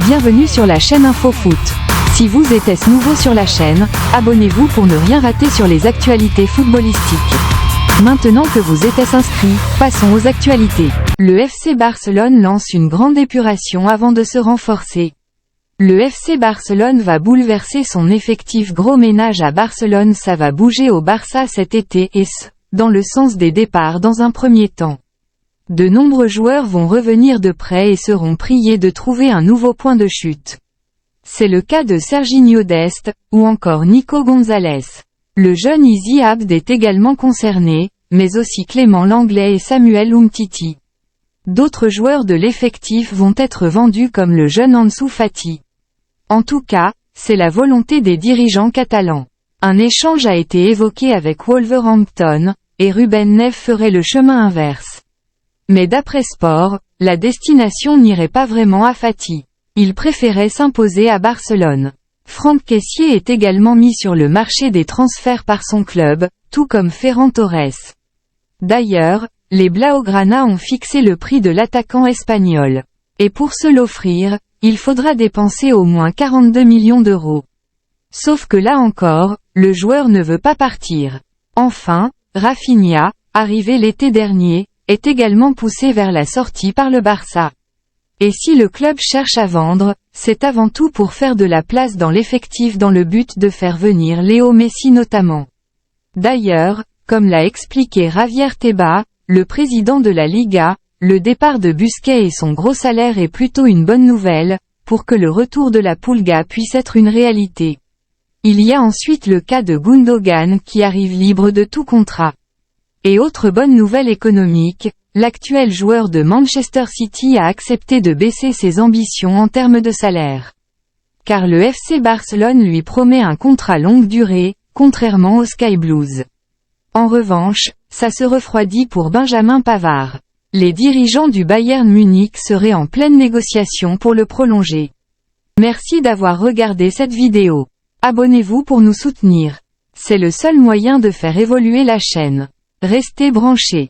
Bienvenue sur la chaîne InfoFoot. Si vous êtes nouveau sur la chaîne, abonnez-vous pour ne rien rater sur les actualités footballistiques. Maintenant que vous êtes inscrit, passons aux actualités. Le FC Barcelone lance une grande épuration avant de se renforcer. Le FC Barcelone va bouleverser son effectif. Gros ménage à Barcelone. Ça va bouger au Barça cet été et dans le sens des départs dans un premier temps. De nombreux joueurs vont revenir de prêt et seront priés de trouver un nouveau point de chute. C'est le cas de Serginho Dest, ou encore Nico Gonzalez. Le jeune Izzy Abd est également concerné, mais aussi Clément Lenglet et Samuel Umtiti. D'autres joueurs de l'effectif vont être vendus comme le jeune Ansu Fati. En tout cas, c'est la volonté des dirigeants catalans. Un échange a été évoqué avec Wolverhampton, et Ruben Neves ferait le chemin inverse. Mais d'après Sport, la destination n'irait pas vraiment à Fati. Il préférait s'imposer à Barcelone. Franck Kessié est également mis sur le marché des transferts par son club, tout comme Ferran Torres. D'ailleurs, les Blaugrana ont fixé le prix de l'attaquant espagnol. Et pour se l'offrir, il faudra dépenser au moins 42 millions d'euros. Sauf que là encore, le joueur ne veut pas partir. Enfin, Rafinha, arrivé l'été dernier, est également poussé vers la sortie par le Barça. Et si le club cherche à vendre, c'est avant tout pour faire de la place dans l'effectif dans le but de faire venir Léo Messi notamment. D'ailleurs, comme l'a expliqué Javier Tebas, le président de la Liga, le départ de Busquets et son gros salaire est plutôt une bonne nouvelle, pour que le retour de la Pulga puisse être une réalité. Il y a ensuite le cas de Gundogan qui arrive libre de tout contrat. Et autre bonne nouvelle économique, l'actuel joueur de Manchester City a accepté de baisser ses ambitions en termes de salaire. Car le FC Barcelone lui promet un contrat longue durée, contrairement aux Sky Blues. En revanche, ça se refroidit pour Benjamin Pavard. Les dirigeants du Bayern Munich seraient en pleine négociation pour le prolonger. Merci d'avoir regardé cette vidéo. Abonnez-vous pour nous soutenir. C'est le seul moyen de faire évoluer la chaîne. Restez branchés.